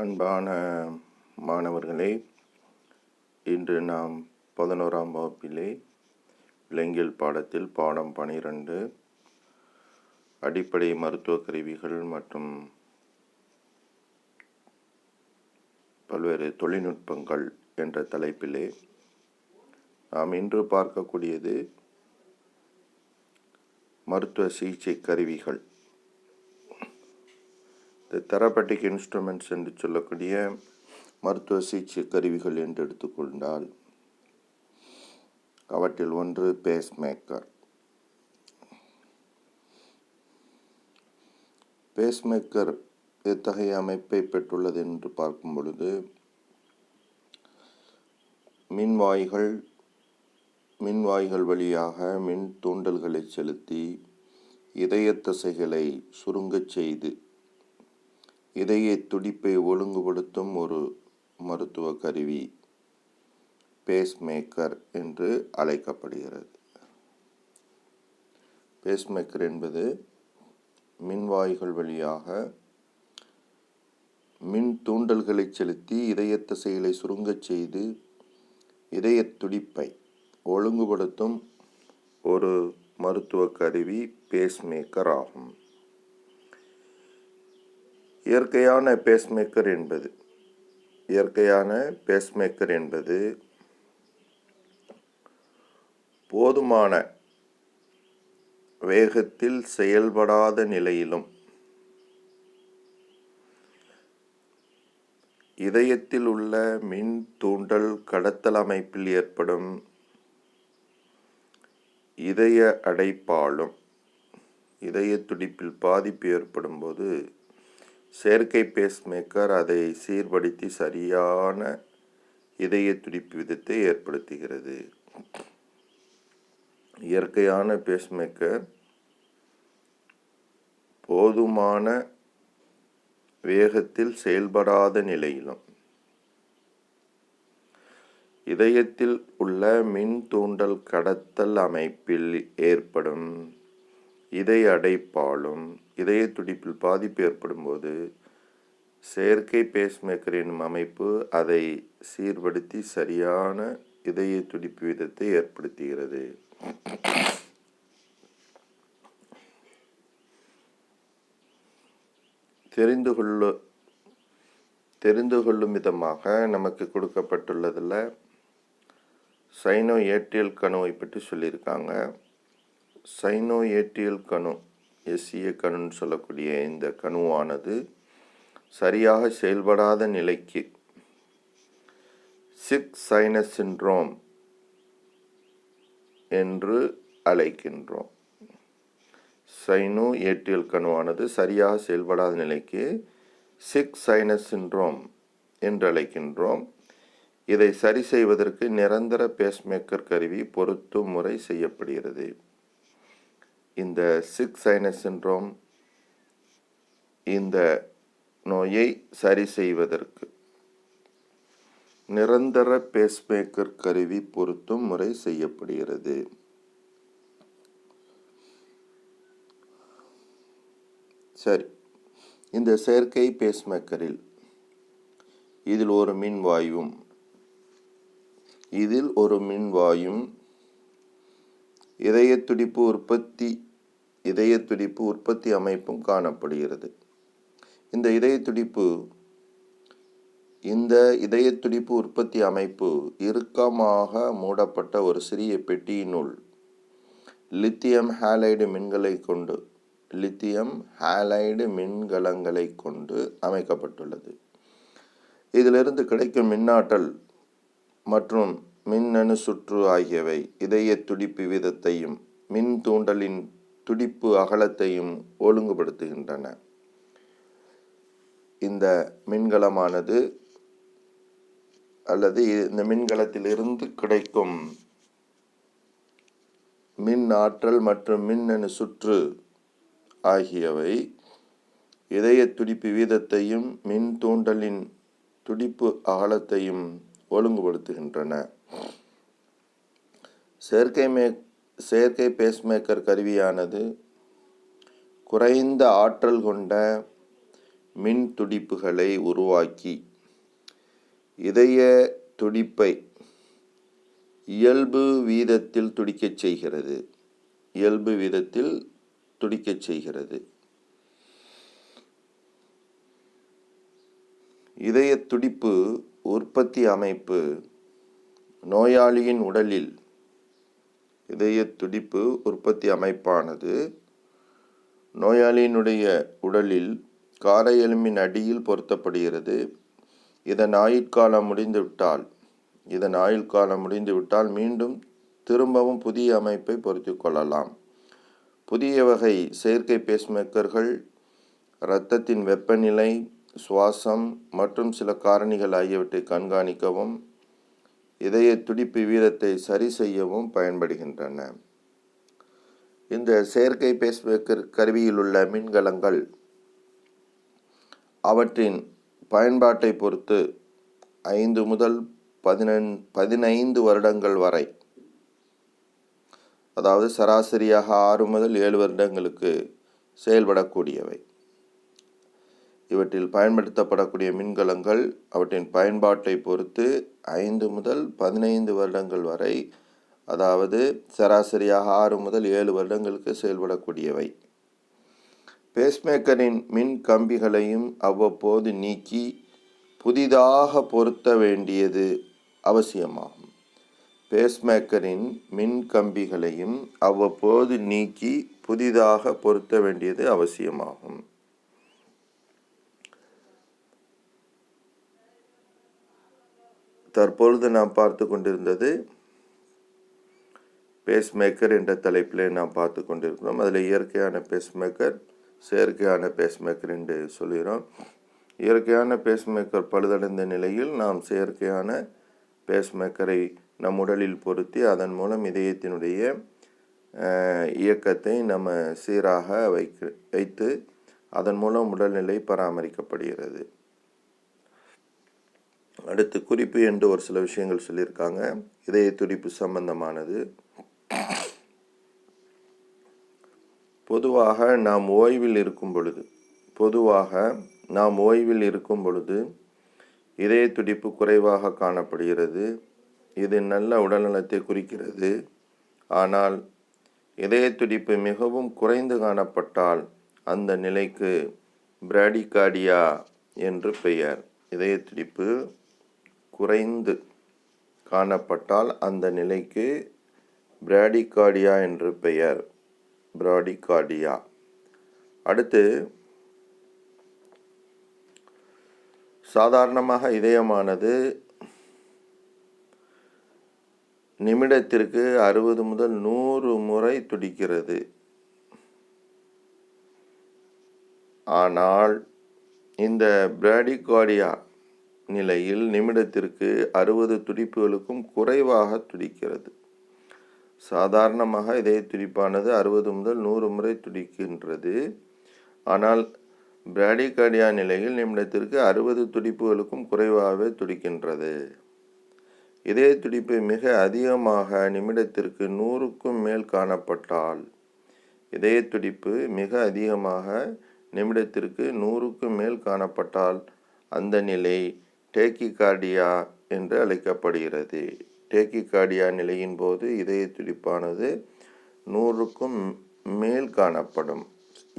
அன்பான மாணவர்களே, இன்று நாம் 11ஆம் வகுப்பிலே விலங்கியல் பாடத்தில் பாடம் 12 அடிப்படை மருத்துவ கருவிகள் மற்றும் பல்வேறு தொழில்நுட்பங்கள் என்ற தலைப்பிலே நாம் இன்று பார்க்கக்கூடியது மருத்துவ சிகிச்சை கருவிகள். தெரபட்டிக் இன்ஸ்ட்ருமெண்ட்ஸ் என்று சொல்லக்கூடிய மருத்துவ சிகிச்சை கருவிகள் என்று எடுத்துக்கொண்டால் அவற்றில் ஒன்று பேஸ்மேக்கர். பேஸ்மேக்கர் எத்தகைய அமைப்பை பெற்றுள்ளது என்று பார்க்கும் பொழுது, மின்வாய்கள் வழியாக மின் தூண்டல்களை செலுத்தி இதய தசைகளை சுருங்கச் செய்து இதய துடிப்பை ஒழுங்குபடுத்தும் ஒரு மருத்துவ கருவி பேஸ்மேக்கர் என்று அழைக்கப்படுகிறது. பேஸ்மேக்கர் என்பது மின்வாய்கள் வழியாக மின் தூண்டல்களை செலுத்தி இதய தசைகளை சுருங்கச் செய்து இதய துடிப்பை ஒழுங்குபடுத்தும் ஒரு மருத்துவ கருவி பேஸ்மேக்கர் ஆகும். இயற்கையான பேஸ்மேக்கர் என்பது போதுமான வேகத்தில் செயல்படாத நிலையிலும் இதயத்தில் உள்ள மின் தூண்டல் கடத்தல் அமைப்பில் ஏற்படும் இதய அடைப்பாலும் இதய துடிப்பில் பாதிப்பு ஏற்படும் போது செயற்கை பேஸ்மேக்கர் அதை சீர்படுத்தி சரியான இதய துடிப்பு விதத்தை ஏற்படுத்துகிறது. இயற்கையான பேஸ்மேக்கர் போதுமான வேகத்தில் செயல்படாத நிலையிலும் இதயத்தில் உள்ள மின் தூண்டல் கடத்தல் அமைப்பில் ஏற்படும் இதய அடைப்பாலும் இதய துடிப்பில் பாதிப்பு ஏற்படும் போது செயற்கை பேஸ்மேக்கர் என்னும் அமைப்பு அதை சீர்படுத்தி சரியான இதய துடிப்பு விதத்தை ஏற்படுத்துகிறது. தெரிந்து கொள்ளும் விதமாக நமக்கு கொடுக்கப்பட்டுள்ளதில் சைனோ ஏட்ரியல் கணுவை பற்றி சொல்லியிருக்காங்க. சைனோ ஏட்ரியல் கணு, எஸ்சிஏ கணுன்னு சொல்லக்கூடிய இந்த கணுவானது சரியாக செயல்படாத நிலைக்கு சிக் சைனஸ் சிண்ட்ரோம் என்று அழைக்கின்றோம். சைனோ ஏட்ரியல் கணுவானது சரியாக செயல்படாத நிலைக்கு சிக் சைனஸ் சிண்ட்ரோம் என்று அழைக்கின்றோம். இதை சரி செய்வதற்கு நிரந்தர பேஸ்மேக்கர் கருவி பொருத்தும் முறை செய்யப்படுகிறது. இந்த சிக் சைனஸ் சிண்ட்ரோம், இந்த நோயை சரி செய்வதற்கு நிரந்தர பேஸ்மேக்கர் கருவி பொருத்தும் முறை செய்யப்படுகிறது. சரி, இந்த செயற்கை பேஸ்மேக்கரில் இதில் ஒரு மின்வாயும் இதய துடிப்பு உற்பத்தி அமைப்பும் காணப்படுகிறது. இந்த இதய துடிப்பு உற்பத்தி அமைப்பு இறுக்கமாக மூடப்பட்ட ஒரு சிறிய பெட்டியினுள் லித்தியம் ஹாலைடு மின்கலங்களை கொண்டு அமைக்கப்பட்டுள்ளது. இதிலிருந்து கிடைக்கும் மின்னாற்றல் மற்றும் மின்னணு சுற்று ஆகியவை இதய துடிப்பு வீதத்தையும் மின் தூண்டலின் துடிப்பு அகலத்தையும் ஒழுங்குபடுத்துகின்றன. இந்த மின்கலமானது அல்லது இந்த மின்கலத்திலிருந்து கிடைக்கும் மின் ஆற்றல் மற்றும் மின்னணு சுற்று ஆகியவை இதய துடிப்பு வீதத்தையும் மின் தூண்டலின் துடிப்பு அகலத்தையும் ஒழுங்குபடுத்துகின்றன. செயற்கை பேஸ்மேக்கர் கருவியானது குறைந்த ஆற்றல் கொண்ட மின் துடிப்புகளை உருவாக்கி இதய துடிப்பை இயல்பு வீதத்தில் துடிக்கச் செய்கிறது. இதய துடிப்பு உற்பத்தி அமைப்பு நோயாளியின் உடலில் இதய துடிப்பு உற்பத்தி அமைப்பானது நோயாளியினுடைய உடலில் காரை எலும்பின் அடியில் பொருத்தப்படுகிறது. இதன் ஆயுட்காலம் முடிந்துவிட்டால் மீண்டும் திரும்பவும் புதிய அமைப்பை பொருத்திக் கொள்ளலாம். புதிய வகை செயற்கை பேஸ்மேக்கர்கள் இரத்தத்தின் வெப்பநிலை, சுவாசம் மற்றும் சில காரணிகள் ஆகியவற்றை கண்காணிக்கவும் இதய துடிப்பு வீதத்தை சரி செய்யவும் பயன்படுகின்றன. இந்த செயற்கை பேஸ்மேக்கர் கருவியில் உள்ள மின்கலங்கள் அவற்றின் பயன்பாட்டை பொறுத்து 5 முதல் 15 வருடங்கள் வரை, அதாவது சராசரியாக 6 முதல் 7 வருடங்களுக்கு செயல்படக்கூடியவை. இவற்றில் பயன்படுத்தப்படக்கூடிய மின்கலங்கள் அவற்றின் பயன்பாட்டை பொறுத்து 5 முதல் 15 வருடங்கள் வரை, அதாவது சராசரியாக 6 முதல் 7 வருடங்களுக்கு செயல்படக்கூடியவை. பேஸ்மேக்கரின் மின் கம்பிகளையும் அவ்வப்போது நீக்கி புதிதாக பொருத்த வேண்டியது அவசியமாகும். பேஸ்மேக்கரின் மின் கம்பிகளையும் அவ்வப்போது நீக்கி புதிதாக பொருத்த வேண்டியது அவசியமாகும். தற்பொழுது நாம் பார்த்து கொண்டிருந்தது பேஸ்மேக்கர் என்ற தலைப்பிலே நாம் பார்த்து கொண்டிருக்கிறோம். அதில் இயற்கையான பேஸ்மேக்கர், செயற்கையான பேஸ்மேக்கர் என்று சொல்கிறோம். இயற்கையான பேஸ்மேக்கர் பழுதடைந்த நிலையில் நாம் செயற்கையான பேஸ்மேக்கரை நம் உடலில் பொருத்தி அதன் மூலம் இதயத்தினுடைய இயக்கத்தை நம்ம சீராக வைத்து அதன் மூலம் உடல்நிலை பராமரிக்கப்படுகிறது. அடுத்து குறிப்பு என்று ஒரு சில விஷயங்கள் சொல்லியிருக்காங்க. இதய துடிப்பு சம்பந்தமானது. பொதுவாக நாம் ஓய்வில் இருக்கும் பொழுது இதய துடிப்பு குறைவாக காணப்படுகிறது. இது நல்ல உடல்நலத்தை குறிக்கிறது. ஆனால் இதய துடிப்பு மிகவும் குறைந்து காணப்பட்டால் அந்த நிலைக்கு பிராடிகார்டியா என்று பெயர். இதய துடிப்பு குறைந்து காணப்பட்டால் அந்த நிலைக்கு பிராடிகார்டியா என்று பெயர். பிராடிகார்டியா. அடுத்து, சாதாரணமாக இதயமானது நிமிடத்திற்கு 60 முதல் 100 முறை துடிக்கிறது. ஆனால் இந்த பிராடிகார்டியா நிலையில் நிமிடத்திற்கு 60 துடிப்புகளுக்கும் குறைவாக துடிக்கிறது. சாதாரணமாக இதய துடிப்பானது 60 முதல் 100 முறை துடிக்கின்றது. ஆனால் பிராடிகார்டியா நிலையில் நிமிடத்திற்கு 60 துடிப்புகளுக்கும் குறைவாகவே துடிக்கின்றது. இதய துடிப்பு மிக அதிகமாக நிமிடத்திற்கு 100க்கும் மேல் காணப்பட்டால் அந்த நிலை டேக்கிகார்டியா என்று அழைக்கப்படுகிறது. டேக்கிகார்டியா நிலையின் போது இதய துடிப்பானது 100க்கும் மேல் காணப்படும்.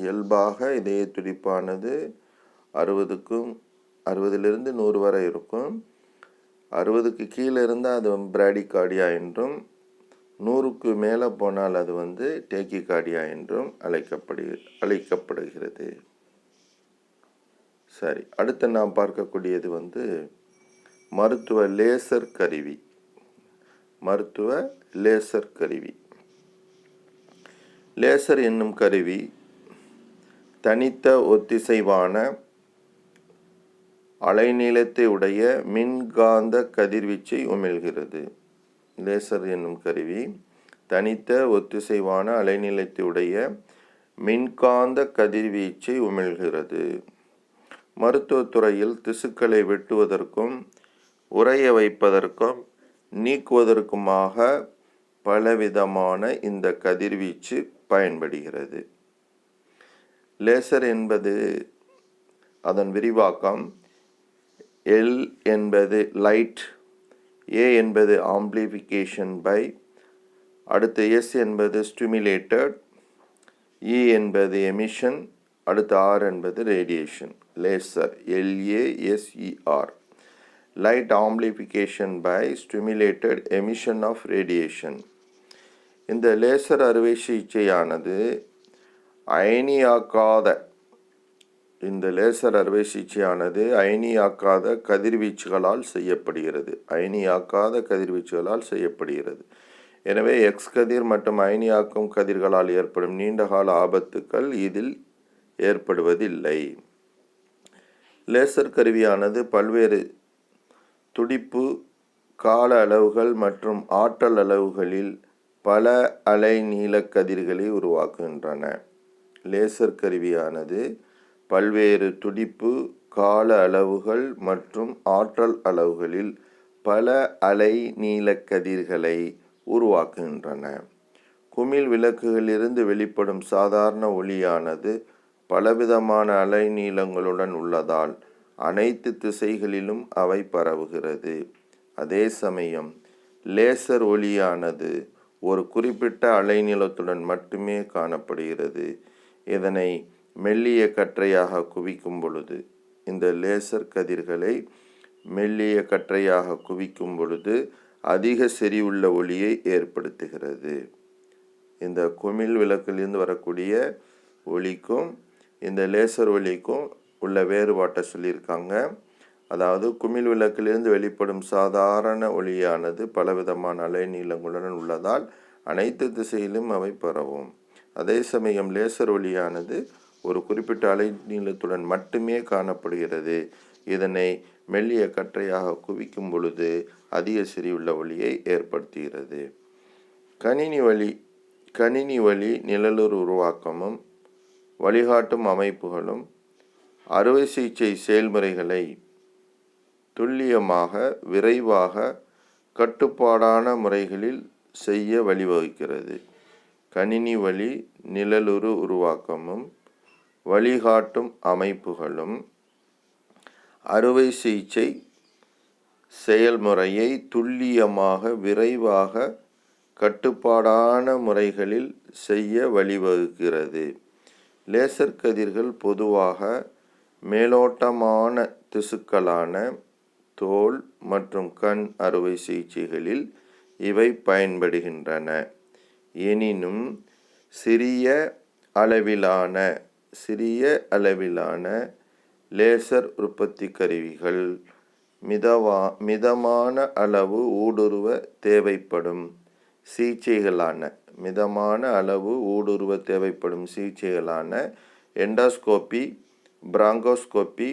இயல்பாக இதய துடிப்பானது 60லிருந்து 100 வரை இருக்கும். 60க்கு கீழே இருந்தால் அது பிராடிகார்டியா என்றும், 100க்கு மேலே போனால் அது டேக்கிகார்டியா என்றும் அழைக்கப்படுகிறது. சரி, அடுத்து நாம் பார்க்கக்கூடியது மருத்துவ லேசர் கருவி. லேசர் என்னும் கருவி தனித்த ஒத்திசைவான அலைநீளத்தை உடைய மின்காந்த கதிர்வீச்சை உமிழ்கிறது. லேசர் என்னும் கருவி தனித்த ஒத்திசைவான அலைநீளத்தை உடைய மின்காந்த கதிர்வீச்சை உமிழ்கிறது. மருத்துவத்துறையில் திசுக்களை வெட்டுவதற்கும் உறைய வைப்பதற்கும் நீக்குவதற்குமாக பலவிதமான இந்த கதிர்வீச்சு பயன்படுகிறது. லேசர் என்பது அதன் விரிவாக்கம். எல் என்பது லைட், ஏ என்பது ஆம்ப்ளிஃபிகேஷன் பை, அடுத்து எஸ் என்பது ஸ்டிமுலேட்டட், இ என்பது எமிஷன், அடுத்து ஆர் என்பது radiation. Laser, LASER, light amplification by stimulated emission of radiation. இந்த லேசர் அறுவை சிகிச்சையானது அயனியாக்காத கதிர்வீச்சுகளால் செய்யப்படுகிறது. எனவே எக்ஸ் கதிர் மற்றும் அயனியாக்கும் கதிர்களால் ஏற்படும் நீண்டகால ஆபத்துக்கள் இதில் ஏற்படுவதில்லை. லேசர் கருவியானது பல்வேறு துடிப்பு, கால அளவுகள் மற்றும் ஆற்றல் அளவுகளில் பல அலைநீள கதிர்களை உருவாக்குகின்றன. லேசர் கருவியானது பல்வேறு துடிப்பு, கால அளவுகள் மற்றும் ஆற்றல் அளவுகளில் பல அலைநீள கதிர்களை உருவாக்குகின்றன. குமிழ் விளக்குகளிலிருந்து வெளிப்படும் சாதாரண ஒளியானது பலவிதமான அலைநீளங்களுடன் உள்ளதால் அனைத்து திசைகளிலும் அவை பரவுகிறது. அதே சமயம் லேசர் ஒளியானது ஒரு குறிப்பிட்ட அலைநீளத்துடன் மட்டுமே காணப்படுகிறது. இதனை மெல்லிய கற்றையாக குவிக்கும் பொழுது, இந்த லேசர் கதிர்களை மெல்லிய கற்றையாக குவிக்கும் பொழுது அதிக செறிவுள்ள ஒளியை ஏற்படுத்துகிறது. இந்த குமிழ் விளக்கிலிருந்து வரக்கூடிய ஒளிக்கும் இந்த லேசர் ஒளிக்கும் உள்ள வேறுபாட்டை சொல்லியிருக்காங்க. அதாவது குமிழ் விளக்கிலிருந்து வெளிப்படும் சாதாரண ஒளியானது பலவிதமான அலைநீளங்களுடன் உள்ளதால் அனைத்து திசையிலும் அவை பரவும். அதே சமயம் லேசர் ஒளியானது ஒரு குறிப்பிட்ட அலைநீளத்துடன் மட்டுமே காணப்படுகிறது. இதனை மெல்லிய கற்றையாக குவிக்கும் பொழுது அதிக செறிவுள்ள ஒளியை ஏற்படுத்துகிறது. கணினி வழி நிழலுறு உருவாக்கமும் வழிகாட்டும் அமைப்புகளும் அறுவை சிகிச்சை செயல்முறைகளை துல்லியமாக, விரைவாக, கட்டுப்பாடான முறைகளில் செய்ய வழிவகுக்கிறது. கணினி வழி நிழலுறு உருவாக்கமும் வழிகாட்டும் அமைப்புகளும் அறுவை சிகிச்சை செயல்முறையை துல்லியமாக, விரைவாக, கட்டுப்பாடான முறைகளில் செய்ய வழிவகுக்கிறது. லேசர் கதிர்கள் பொதுவாக மேலோட்டமான திசுக்களான தோல் மற்றும் கண் அறுவை சிகிச்சைகளில் இவை பயன்படுகின்றன. எனினும் சிறிய அளவிலான லேசர் உற்பத்தி கருவிகள் மிதமான அளவு ஊடுருவ தேவைப்படும் சிகிச்சைகளான எண்டோஸ்கோபி, பிராங்கோஸ்கோபி,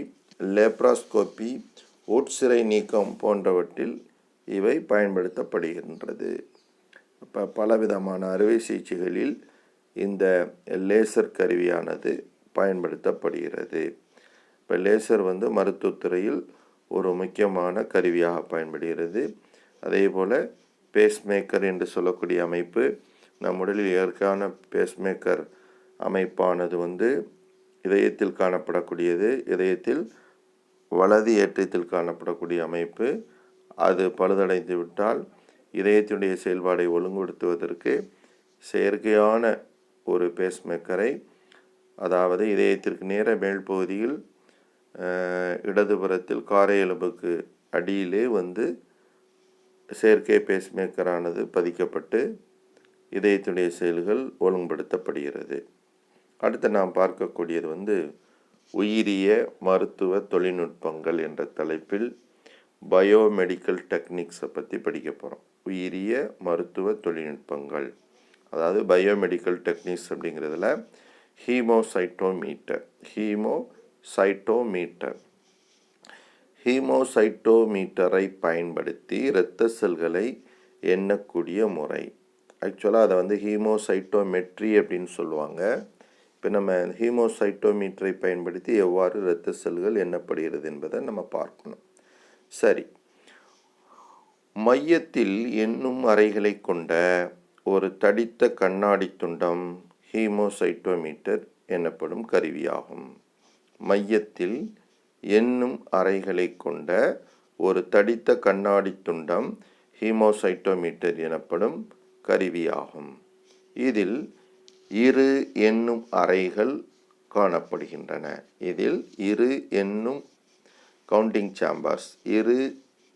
லேப்ராஸ்கோபி, உட்சிரை நீக்கம் போன்றவற்றில் இவை பயன்படுத்தப்படுகின்றது. இப்போ பலவிதமான அறுவை சிகிச்சைகளில் இந்த லேசர் கருவியானது பயன்படுத்தப்படுகிறது. இப்போ லேசர் மருத்துவத்துறையில் ஒரு முக்கியமான கருவியாக பயன்படுகிறது. அதே போல் பேஸ்மேக்கர் என்று சொல்லக்கூடிய அமைப்பு, நம் உடலில் இயற்கையான பேஸ்மேக்கர் அமைப்பானது இதயத்தில் காணப்படக்கூடியது. இதயத்தில் வலது ஏற்றத்தில் காணப்படக்கூடிய அமைப்பு. அது பழுதடைந்து விட்டால் இதயத்தினுடைய செயல்பாடை ஒழுங்குபடுத்துவதற்கு செயற்கையான ஒரு பேஸ்மேக்கரை, அதாவது இதயத்திற்கு நேர மேல் பகுதியில் இடதுபுறத்தில் காரை எலும்புக்கு அடியிலே செயற்கை பேஸ்மேக்கரானது பதிக்கப்பட்டு இதயத்தினுடைய செயல்கள் ஒழுங்குபடுத்தப்படுகிறது. அடுத்து நாம் பார்க்கக்கூடியது உயிரிய மருத்துவ தொழில்நுட்பங்கள் என்ற தலைப்பில் பயோமெடிக்கல் டெக்னிக்ஸை பற்றி படிக்க போகிறோம். உயிரிய மருத்துவ தொழில்நுட்பங்கள், அதாவது பயோமெடிக்கல் டெக்னிக்ஸ் அப்படிங்கிறதுல ஹீமோசைட்டோமீட்டரை பயன்படுத்தி இரத்த செல்களை எண்ணக்கூடிய முறை. ஆக்சுவலாக அதை ஹீமோசைட்டோமெட்ரி அப்படின்னு சொல்லுவாங்க. இப்போ நம்ம ஹீமோசைட்டோமீட்டரை பயன்படுத்தி எவ்வாறு இரத்த செல்கள் எண்ணப்படுகிறது என்பதை நம்ம பார்க்கணும். சரி, மையத்தில் எண்ணும் அறைகளை கொண்ட ஒரு தடித்த கண்ணாடி துண்டம் ஹீமோசைட்டோமீட்டர் எனப்படும் கருவியாகும். மையத்தில் என்னும் அறைகளை கொண்ட ஒரு தடித்த கண்ணாடி துண்டம் ஹீமோசைட்டோமீட்டர் எனப்படும் கருவியாகும். இதில் இரு என்னும் அறைகள் காணப்படுகின்றன. இதில் இரு என்னும் கவுண்டிங் சேம்பர்ஸ், இரு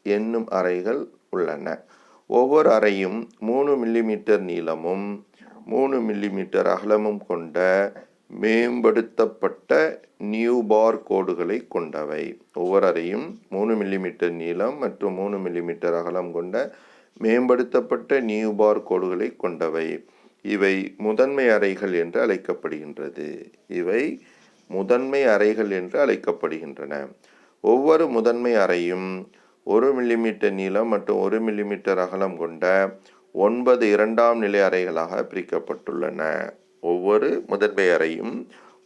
என்னும் அறைகள் உள்ளன. ஒவ்வொரு அறையும் 3 மில்லிமீட்டர் நீளமும் 3 மில்லிமீட்டர் அகலமும் கொண்ட மேம்படுத்தப்பட்ட நியூபார் கோடுகளை கொண்டவை. ஒவ்வொரு அறையும் 3 மில்லிமீட்டர் நீளம் மற்றும் 3 மில்லிமீட்டர் அகலம் கொண்ட மேம்படுத்தப்பட்ட நியூபார் கோடுகளை கொண்டவை. இவை முதன்மை அறைகள் என்று அழைக்கப்படுகின்றது. இவை முதன்மை அறைகள் என்று அழைக்கப்படுகின்றன. ஒவ்வொரு முதன்மை அறையும் 1 மில்லிமீட்டர் நீளம் மற்றும் 1 மில்லிமீட்டர் அகலம் கொண்ட 9 இரண்டாம் நிலை அறைகளாக பிரிக்கப்பட்டுள்ளன. ஒவ்வொரு முதன்மை அறையும்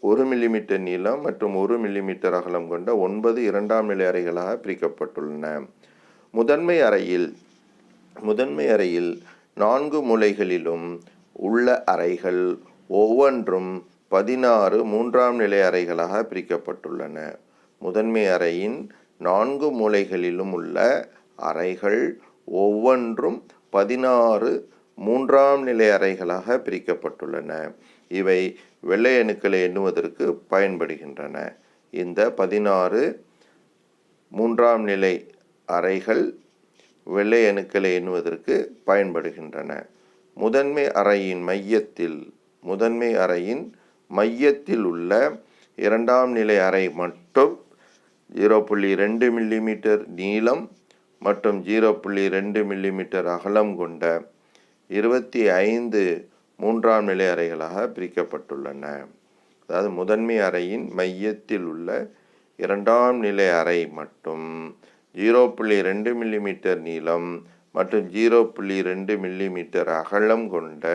1 மில்லிமீட்டர் நீளம் மற்றும் 1 மில்லிமீட்டர் அகலம் கொண்ட 9 இரண்டாம் நிலை அறைகளாக பிரிக்கப்பட்டுள்ளன. முதன்மை அறையில் 4 மூலைகளிலும் உள்ள அறைகள் ஒவ்வொன்றும் 16 மூன்றாம் நிலை அறைகளாக பிரிக்கப்பட்டுள்ளன. முதன்மை அறையின் 4 மூலைகளிலும் உள்ள அறைகள் ஒவ்வொன்றும் 16 மூன்றாம் நிலை அறைகளாக பிரிக்கப்பட்டுள்ளன. இவை வெள்ளை அணுக்களை எண்ணுவதற்கு பயன்படுகின்றன. இந்த 16 மூன்றாம் நிலை அறைகள் வெள்ளை அணுக்களை எண்ணுவதற்கு பயன்படுகின்றன. முதன்மை அறையின் மையத்தில் உள்ள இரண்டாம் நிலை அறை மட்டும் 0.2 மில்லிமீட்டர் நீளம் மற்றும் 0.2 மில்லிமீட்டர் அகலம் கொண்ட 25 மூன்றாம் நிலை அறைகளாக பிரிக்கப்பட்டுள்ளன. அதாவது முதன்மை அறையின் மையத்தில் உள்ள இரண்டாம் நிலை அறை மட்டும் 0.2 மில்லிமீட்டர் நீளம் மற்றும் 0.2 மில்லிமீட்டர் அகலம் கொண்ட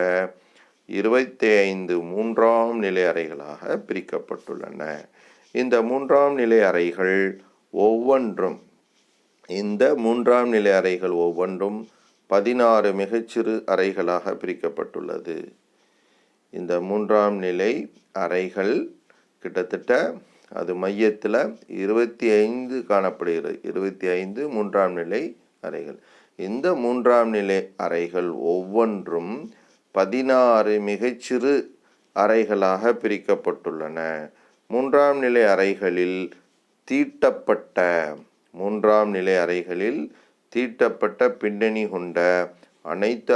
25 மூன்றாம் நிலை அறைகளாக பிரிக்கப்பட்டுள்ளன. இந்த மூன்றாம் நிலை அறைகள் ஒவ்வொன்றும் 16 மிகச்சிறு அறைகளாக பிரிக்கப்பட்டுள்ளது. இந்த மூன்றாம் நிலை அறைகள் கிட்டத்தட்ட அது மையத்தில் 25 காணப்படுகிறது. 25 மூன்றாம் நிலை அறைகள். இந்த மூன்றாம் நிலை அறைகள் ஒவ்வொன்றும் 16 மிகச்சிறு அறைகளாக பிரிக்கப்பட்டுள்ளன. மூன்றாம் நிலை அறைகளில் தீட்டப்பட்ட பின்னணி கொண்ட அனைத்து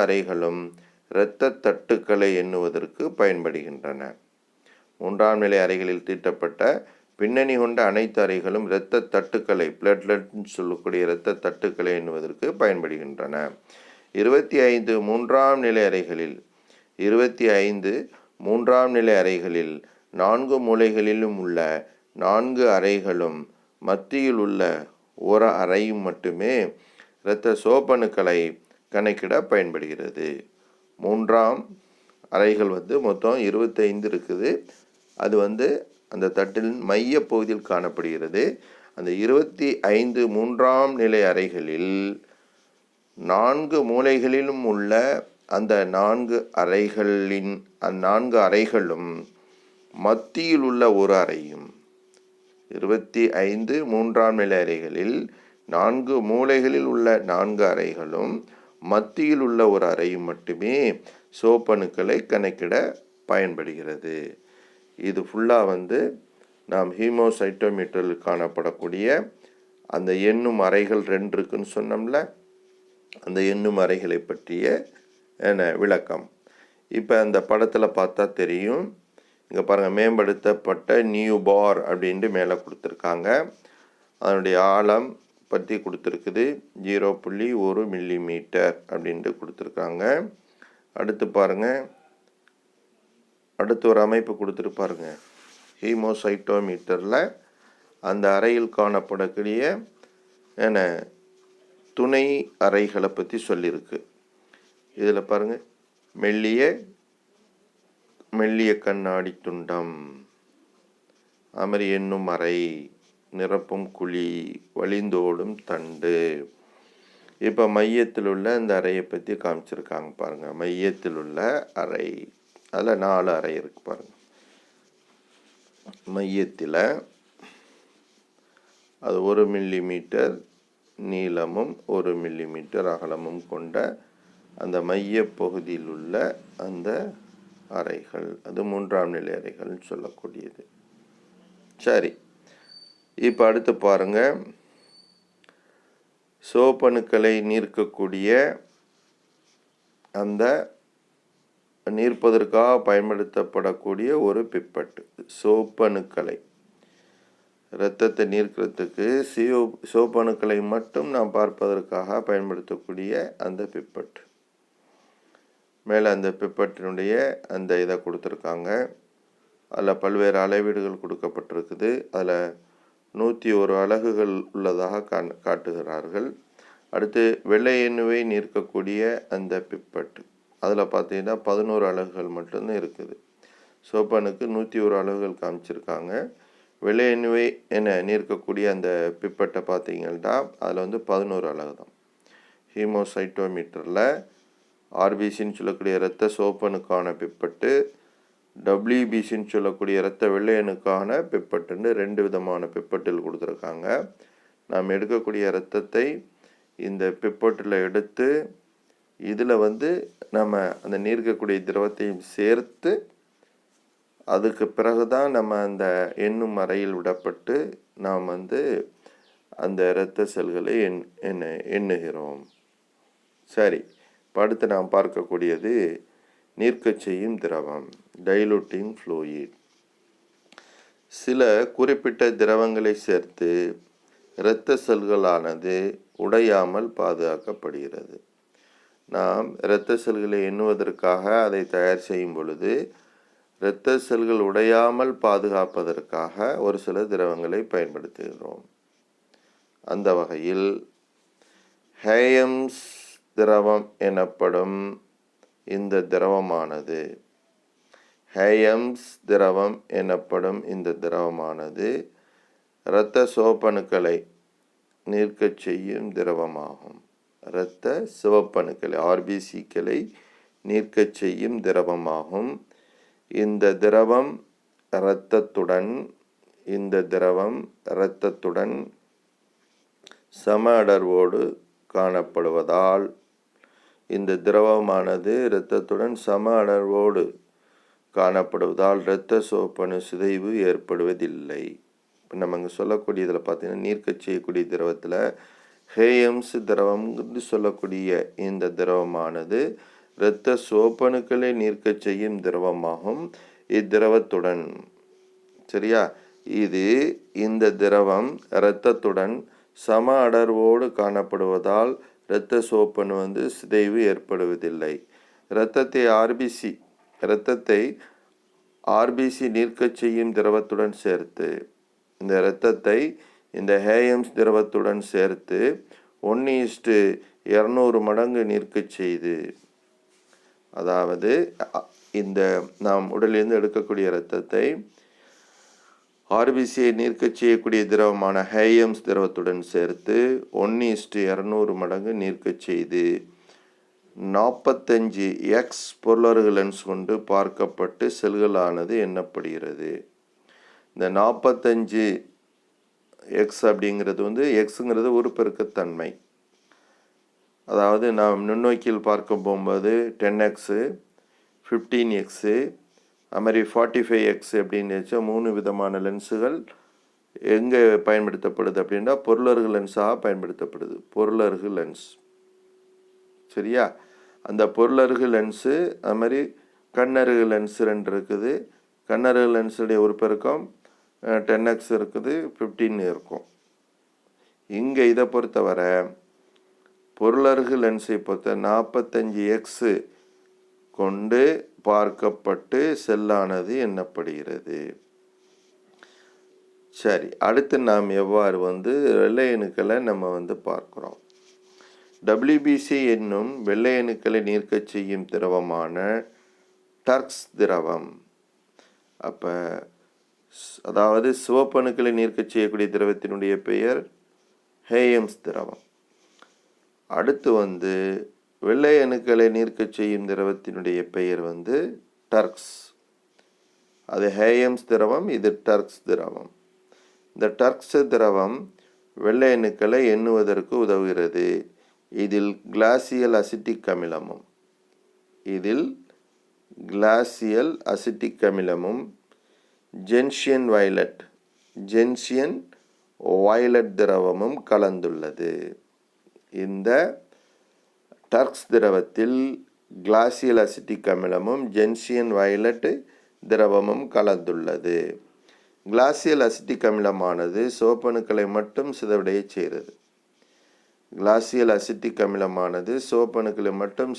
அறைகளும் இரத்த தட்டுக்களை எண்ணுவதற்கு பயன்படுகின்றன. மூன்றாம் நிலை அறைகளில் தீட்டப்பட்ட பின்னணி கொண்ட அனைத்து அறைகளும் இரத்த தட்டுக்களை, பிளட்லெட் சொல்லக்கூடிய இரத்த தட்டுக்களை எண்ணுவதற்கு பயன்படுகின்றன. 25 மூன்றாம் நிலை அறைகளில் 4 மூலைகளிலும் உள்ள 4 அறைகளும் மத்தியில் உள்ள ஒரு அறையும் மட்டுமே இரத்த சோப்பணுக்களை கணக்கிட பயன்படுகிறது. மூன்றாம் அறைகள் மொத்தம் 25 இருக்குது. அது அந்த தட்டின் மைய பகுதியில் காணப்படுகிறது. அந்த 25 மூன்றாம் நிலை அறைகளில் 4 மூலைகளிலும் உள்ள அந்த 4 அறைகளும் மத்தியில் உள்ள ஒரு அறையும் 25 மூன்றாம் நிலை அறைகளில் 4 மூலைகளில் உள்ள 4 அறைகளும் மத்தியில் உள்ள ஒரு அறையும் மட்டுமே சோப்பணுக்களை கணக்கிட பயன்படுகிறது. இது ஃபுல்லாக நாம் ஹீமோசைட்டோமீட்டரில் காணப்படக்கூடிய அந்த எண்ணும் அறைகள் 2 இருக்குன்னு சொன்னோம்ல, அந்த எண்ணும் அறைகளை பற்றிய விளக்கம். இப்போ அந்த படத்தில் பார்த்தா தெரியும். இங்கே பாருங்கள், மேம்படுத்தப்பட்ட நியூபார் அப்படின்ட்டு மேலே கொடுத்துருக்காங்க. அதனுடைய ஆழம் பற்றி கொடுத்துருக்குது. 0.1 மில்லிமீட்டர் அப்படின்ட்டு கொடுத்துருக்காங்க. அடுத்து பாருங்கள், அடுத்து ஒரு அமைப்பு கொடுத்துருப்பாருங்க. ஹீமோசைட்டோமீட்டரில் அந்த அறையில் காணப்படக்கூடிய துணை அறைகளை பற்றி சொல்லியிருக்கு. இதில் பாருங்கள், மெல்லிய கண்ணாடி துண்டம், அமரி எண்ணும் அறை, நிரப்பும் குழி, வழிந்தோடும் தண்டு. இப்போ மையத்தில் உள்ள இந்த அறையை பற்றி காமிச்சிருக்காங்க பாருங்கள். மையத்தில் உள்ள அறை அதில் 4 அறை இருக்கு பாருங்கள். மையத்தில் அது 1 மில்லிமீட்டர் நீளமும் 1 மில்லிமீட்டர் அகலமும் கொண்ட அந்த மைய பகுதியில் உள்ள அந்த அறைகள், அது 3ஆம் நிலை அறைகள்னு சொல்லக்கூடியது. சரி, இப்போ அடுத்து பாருங்க, சிவப்பணுக்களை நீர்க்கக்கூடிய அந்த நீர்ப்பதற்காக பயன்படுத்தப்படக்கூடிய ஒரு பிப்பட்டு. சிவப்பணுக்களை, இரத்தத்தை நீர்க்கிறதுக்கு சிவப்பணுக்களை மட்டும் நாம் பார்ப்பதற்காக பயன்படுத்தக்கூடிய அந்த பிப்பட்டு. மேலே அந்த பிப்பட்டினுடைய அந்த இதை கொடுத்துருக்காங்க. அதில் பல்வேறு அளவீடுகள் கொடுக்கப்பட்டிருக்குது. அதில் 101 அலகுகள் உள்ளதாக காட்டுகிறார்கள். அடுத்து வெள்ளை எண்ணுவை நீர்க்கக்கூடிய அந்த பிப்பட்டு, அதில் பார்த்தீங்கன்னா 11 அலகுகள் மட்டும்தான் இருக்குது. சிவப்பணுக்கு 101 அலகுகள் காமிச்சிருக்காங்க. வெள்ளை எண்ணுவை நீர்க்கக்கூடிய அந்த பிப்பட்டை பார்த்தீங்கன்னா அதில் வந்து 11 அலகு தான். ஹீமோசைட்டோமீட்டரில் ஆர்பிசின்னு சொல்லக்கூடிய இரத்த சிவப்பணுக்கான பிப்பட்டு, டபிள்யூபிசின்னு சொல்லக்கூடிய இரத்த வெள்ளையணுக்கான பிப்பட்டுன்னு 2 விதமான பிப்பட்டில் கொடுத்துருக்காங்க. நாம் எடுக்கக்கூடிய இரத்தத்தை இந்த பிப்பட்டில் எடுத்து இதில் வந்து நம்ம அந்த நீர்க்கக்கூடிய திரவத்தையும் சேர்த்து அதுக்கு பிறகு தான் நம்ம அந்த எண்ணும் அறையில் விடப்பட்டு நாம் வந்து அந்த இரத்த செல்களை எண்ணுகிறோம். சரி, அடுத்து நாம் பார்க்கக்கூடியது நீர்க்கச் செய்யும் திரவம், டைலூட்டிங் ஃப்ளூயிட். சில குறிப்பிட்ட திரவங்களை சேர்த்து இரத்த செல்களானது உடையாமல் பாதுகாக்கப்படுகிறது. நாம் இரத்த செல்களை எண்ணுவதற்காக அதை தயார் செய்யும் பொழுது இரத்த செல்கள் உடையாமல் பாதுகாப்பதற்காக ஒரு சில திரவங்களை பயன்படுத்துகிறோம். அந்த வகையில் ஹேயம்ஸ் திரவம் எனப்படும் இந்த திரவமானது, ஹேயம்ஸ் திரவம் எனப்படும் இந்த திரவமானது இரத்த சிவப்பணுக்களை நீர்க்கச் செய்யும் திரவமாகும். இரத்த சிவப்பணுக்களை, ஆர்பிசிக்களை நீர்க்கச் செய்யும் திரவமாகும். இந்த திரவம் இரத்தத்துடன் சம அடர்வோடு காணப்படுவதால், இந்த திரவமானது இரத்தத்துடன் சம அடர்வோடு காணப்படுவதால் இரத்த சிவப்பணு சிதைவு ஏற்படுவதில்லை. இப்போ நம்ம இங்கே சொல்லக்கூடிய இதில் பார்த்தீங்கன்னா நீர்க்கச் செய்யக்கூடிய திரவத்தில் ஹேயம்ஸ் திரவம் சொல்லக்கூடிய இந்த திரவமானது இரத்த சிவப்பணுக்களை நீர்க்கச் செய்யும் திரவமாகும். இத்திரவத்துடன், சரியா, இந்த திரவம் இரத்தத்துடன் சம அடர்வோடு காணப்படுவதால் இரத்த சிவப்பணு சிதைவு ஏற்படுவதில்லை. இரத்தத்தை ஆர்பிசி நீர்க்கச் செய்யும் திரவத்துடன் சேர்த்து, இந்த இரத்தத்தை இந்த ஹேயம்ஸ் திரவத்துடன் சேர்த்து 1:200 மடங்கு நீர்க்கச் செய்து, அதாவது இந்த நாம் உடலிலிருந்து எடுக்கக்கூடிய இரத்தத்தை ஆர்பிசியை நீர்க்கச் செய்யக்கூடிய திரவமான ஹேயம்ஸ் திரவத்துடன் சேர்த்து 1:200 மடங்கு நீர்க்கச் செய்து 45x பொருளருகு லென்ஸ் கொண்டு பார்க்கப்பட்டு செல்களானது எண்ணப்படுகிறது. இந்த 45x அப்படிங்கிறது எக்ஸுங்கிறது உருப்பெருக்கத்தன்மை. அதாவது நாம் நுண்ணோக்கியில் பார்க்க போகும்போது 10x, 15x, அது மாதிரி 45x அப்படின்னு 3 விதமான லென்ஸுகள் எங்கே பயன்படுத்தப்படுது அப்படின்னா பொருளருகு லென்ஸாக பயன்படுத்தப்படுது. பொருளருகு லென்ஸ், சரியா. அந்த பொருளருகு லென்ஸு, அது மாதிரி கண்ணருகு லென்ஸ் 2 இருக்குது. கண்ணருகு லென்ஸுடைய உருப்பெருக்கம் 10x இருக்குது, 15 இருக்கும். இங்கே இதை பொறுத்தவரை பொருளருகு லென்ஸை பொறுத்த 45x கொண்டு பார்க்கப்பட்டு செல்லானது எண்ணப்படுகிறது. சரி, அடுத்து நாம் எவ்வாறு வெள்ளை அணுக்களை நம்ம பார்க்குறோம். டபிள்யூபிசி என்னும் வெள்ளை அணுக்களை நீர்க்கச் செய்யும் திரவமான டர்க்ஸ் திரவம். அப்போ அதாவது சிவப்பணுக்களை நீர்க்கச் செய்யக்கூடிய திரவத்தினுடைய பெயர் ஹேயம்ஸ் திரவம். அடுத்து வெள்ளை அணுக்களை நீர்க்கச் செய்யும் திரவத்தினுடைய பெயர் டர்க்ஸ். அது ஹேயம்ஸ் திரவம், இது டர்க்ஸ் திரவம். இந்த டர்க்ஸ் திரவம் வெள்ளை அணுக்களை எண்ணுவதற்கு உதவுகிறது. இதில் கிளாசியல் அசிட்டிக் அமிலமும் ஜென்சியன் வயலட் திரவமும் கலந்துள்ளது. இந்த டர்க்ஸ் திரவத்தில் கிளாசியல் அசிட்டிக் அமிலமும் ஜென்சியன் வயலட் திரவமும் கலந்துள்ளது. கிளாசியல் அசிட்டிக் அமிலமானது சிவப்பணுக்களை மட்டும்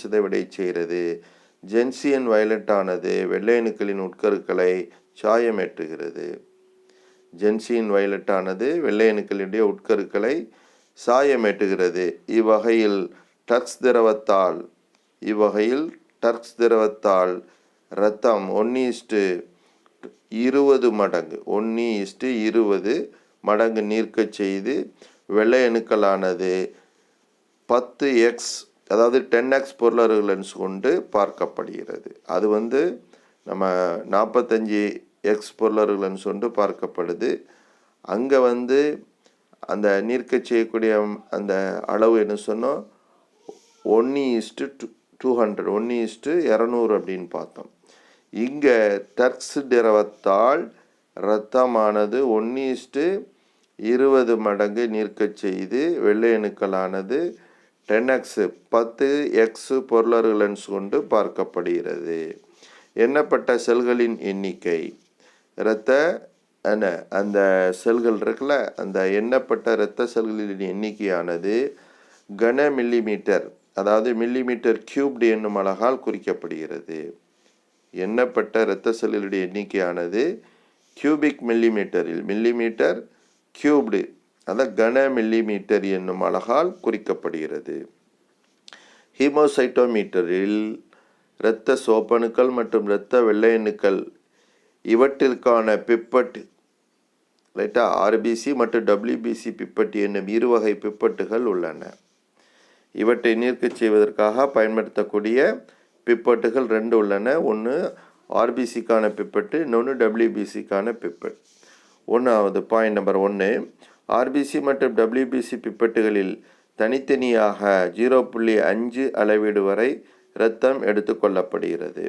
சிதைவடைய செய்கிறது. ஜென்சியன் வயலட் ஆனது வெள்ளை அணுக்களின் உட்கருக்களை சாயமேற்றுகிறது. இவ்வகையில் டர்க்ஸ் திரவத்தால் இரத்தம் 1:20 மடங்கு நீர்க்கச் செய்து வெள்ளை அணுக்களானது 10x அதாவது 10x பொருளறு லென்ஸ் கொண்டு பார்க்கப்படுகிறது. அது நம்ம 45x பொருளறு லென்ஸ் கொண்டு பார்க்கப்படுது. அங்கே அந்த நீர்க்கச் செய்யக்கூடிய அந்த அளவு என்ன சொன்னோம், 1:200 1:200 அப்படின்னு பார்த்தோம். இங்கே டர்க்ஸ் திரவத்தால் இரத்தமானது 1:20 மடங்கு நீர்க்கச் செய்து வெள்ளை அணுக்களானது 10x பொருளறு லென்ஸ் கொண்டு பார்க்கப்படுகிறது. எண்ணப்பட்ட செல்களின் எண்ணிக்கை அந்த செல்கள் இருக்குல்ல, அந்த எண்ணப்பட்ட இரத்த செல்களின் எண்ணிக்கையானது கன மில்லிமீட்டர், அதாவது மில்லிமீட்டர் கியூப்டு என்னும் அலகால் குறிக்கப்படுகிறது. எண்ணப்பட்ட இரத்த செல்களுடைய எண்ணிக்கையானது கியூபிக் மில்லிமீட்டர் கியூப்டு, அதாவது கன மில்லிமீட்டர் என்னும் அலகால் குறிக்கப்படுகிறது. ஹீமோசைட்டோமீட்டரில் இரத்த சோப்பணுக்கள் மற்றும் இரத்த வெள்ளை அணுக்கள் இவற்றிற்கான பிப்பட் ஆர்பிசி மற்றும் டபிள்யூபிசி பிப்பட்டு என்னும் இருவகை பிப்பட்டுகள் உள்ளன. இவற்றை நீர்க்கச் செய்வதற்காக பயன்படுத்தக்கூடிய பிப்பட்டுகள் 2 உள்ளன. ஒன்று ஆர்பிசிக்கான பிப்பட்டு, இன்னொன்று டபிள்யூபிசிக்கான பிப்பட். பாயிண்ட் நம்பர் 1, ஆர்பிசி மற்றும் டபிள்யூபிசி பிப்பட்டுகளில் தனித்தனியாக 0.5 அளவீடு வரை இரத்தம் எடுத்துக்கொள்ளப்படுகிறது.